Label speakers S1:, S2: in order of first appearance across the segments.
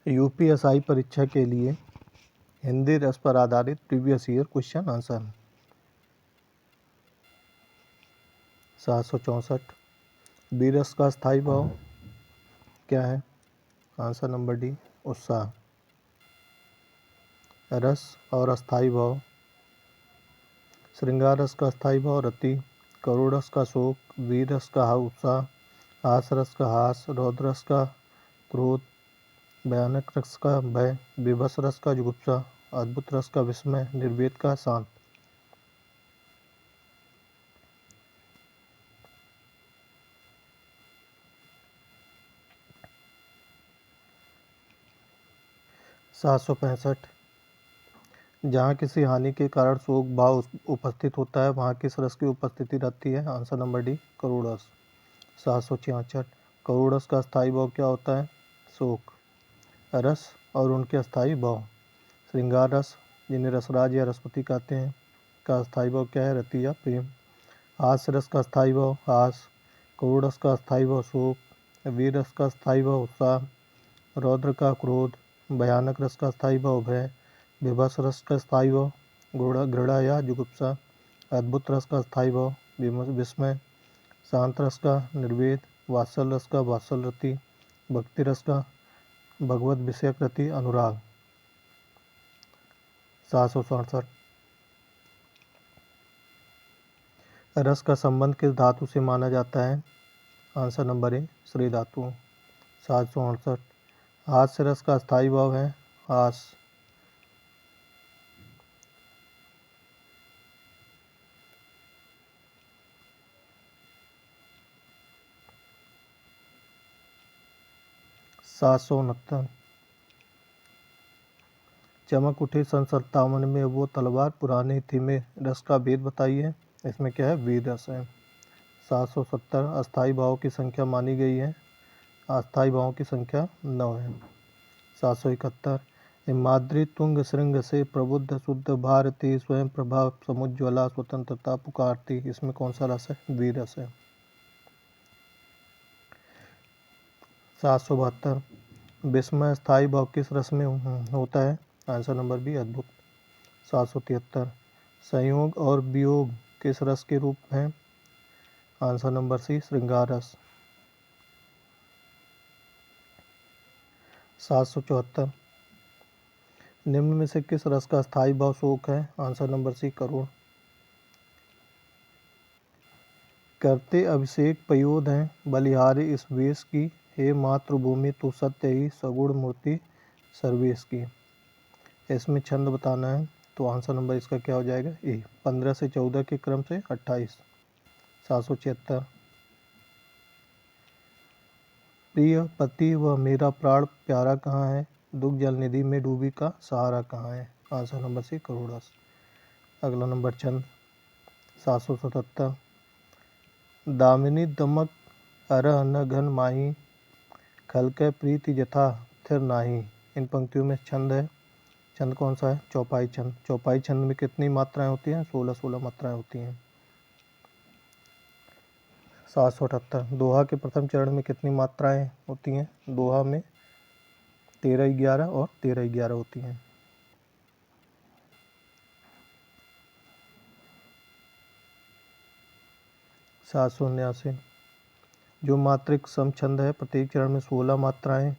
S1: UPSI परीक्षा के लिए हिंदी रस पर आधारित previous year question answer. 764 B रस का स्थायी भाव क्या है? आंसर नंबर डी उत्साह। रस और अस्थायी भाव, श्रृंगार रस का स्थायी भाव रति, करुण रस का शोक, वीर रस का उत्साह, हास रस का हास, रौद्र रस का क्रोध, भयानक रस का भय, विभत्स रस का जुगुप्सा, अद्भुत रस का विस्मय, निर्वेद का शांत। सात सौ पैंसठ जहाँ किसी हानि के कारण शोक भाव उपस्थित होता है वहाँ किस रस की उपस्थिति रहती है? आंसर नंबर डी करुण रस। 766 करुण रस का स्थायी भाव क्या होता है? शोक। रस और उनके अस्थायी भाव, श्रृंगार रस जिन्हें रसराज या रसपति कहते हैं का स्थायी भाव क्या है? रति या प्रेम। हास्य रस का स्थायी भाव हास, करुण रस का स्थायी भाव शोक, वीर रस का स्थायी भाव उत्साह, रौद्र का क्रोध, भयानक रस का स्थायी भाव भय, विभत्स रस का स्थायी भाव घृणा या जुगुप्सा, अद्भुत रस का स्थायी भाव विस्मय, शांत रस का निर्वेद, वात्सल रस का वात्सल रति, भक्ति रस का भगवत विषयक रति अनुराग। 767 रस का संबंध किस धातु से माना जाता है? आंसर नंबर ए श्री धातु। 768 हास्य रस का स्थायी भाव है हास। 769 चमक उठी सन 57 में वो तलवार पुरानी थी में रस का भेद बताइए। इसमें क्या है? वीर रस है। 770 अस्थायी भाव की संख्या मानी गई है, अस्थायी भावों की संख्या 9 है। 771 हिमाद्री तुंग श्रृंग से प्रबुद्ध शुद्ध भारती स्वयं प्रभा समुज्ज्वला स्वतंत्रता पुकारती, इसमें कौन सा रस है? वीर रस है। 772 विस्मय स्थायी भाव किस रस में होता है? आंसर नंबर बी अद्भुत। 773 संयोग और वियोग किस रस के रूप हैं? आंसर नंबर सी श्रृंगार रस। 774 निम्न में से किस रस का स्थायी भाव शोक है? आंसर नंबर सी करुण। करते अभिषेक पयोध हैं बलिहारी इस वेश की, हे मातृभूमि तू सत्य ही सगुण मूर्ति सर्वेश की। इसमें छंद बताना है तो आंसर नंबर इसका क्या हो जाएगा? ए। 15 से 14 के क्रम से 28। 776 प्रिय पति व मेरा प्राण प्यारा कहाँ है, दुख जल निधि में डूबी का सहारा कहाँ है? आंसर नंबर सी करुण रस। अगला नंबर छंद 777 दामिनी दमक अरह न घन माही, खलकै प्रीति जथा थिर नाही। इन पंक्तियों में छंद है, छंद कौन सा है? चौपाई छंद। चौपाई छंद में कितनी मात्राएं होती हैं? 16 मात्राएं होती हैं। 778 दोहा के प्रथम चरण में कितनी मात्राएं होती हैं? दोहा में 13-11 और 13-11 होती हैं। 779 जो मात्रिक सम छंद है प्रत्येक चरण में 16 मात्राएं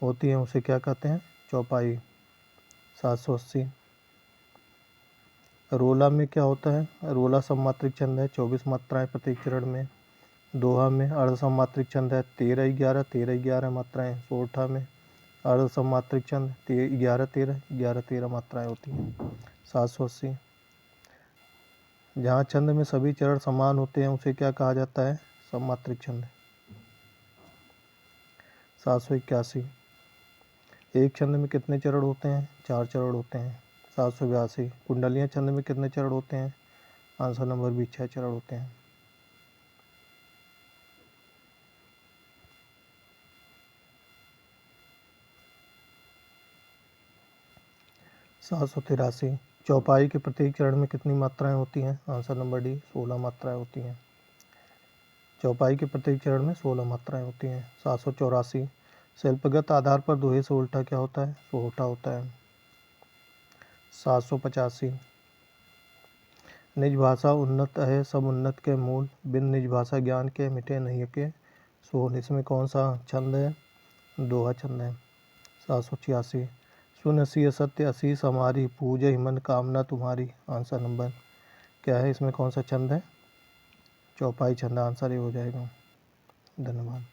S1: होती हैं उसे क्या कहते हैं? चौपाई। 780 रोला में क्या होता है? रोला सममात्रिक छंद है, 24 मात्राएं प्रत्येक चरण में। दोहा में अर्ध सममात्रिक छंद है, 13-11 मात्राएं। सोरठा में अर्ध सममात्रिक छंद 11-13 मात्राएं होती हैं। 780 जहाँ छंद में सभी चरण समान होते हैं उसे क्या कहा जाता है? सममात्रिक छंद। 781 एक छंद में कितने चरण होते हैं? 4 चरण होते हैं। 782 कुंडलियाँ छंद में कितने चरण होते हैं? आंसर नंबर बी 6 चरण होते हैं। 783 चौपाई के प्रत्येक चरण में कितनी मात्राएं होती हैं? आंसर नंबर डी 16 मात्राएं होती हैं। चौपाई के प्रत्येक चरण में 16 मात्राएं होती हैं। 784 शिल्पगत आधार पर दोहे से उल्टा क्या होता है? सोहटा होता है। 785। निज भाषा उन्नत है सब उन्नत के मूल, बिन निज भाषा ज्ञान के मिटे नहीं के सोल। इसमें कौन सा छंद है? दोहा छंद है। 786। सुन सिय सत्य असीस हमारी, पूजे मन कामना तुम्हारी। आंसर नंबर क्या है? इसमें कौन सा छंद है? चौपाई छंद। आंसर ये हो जाएगा। धन्यवाद।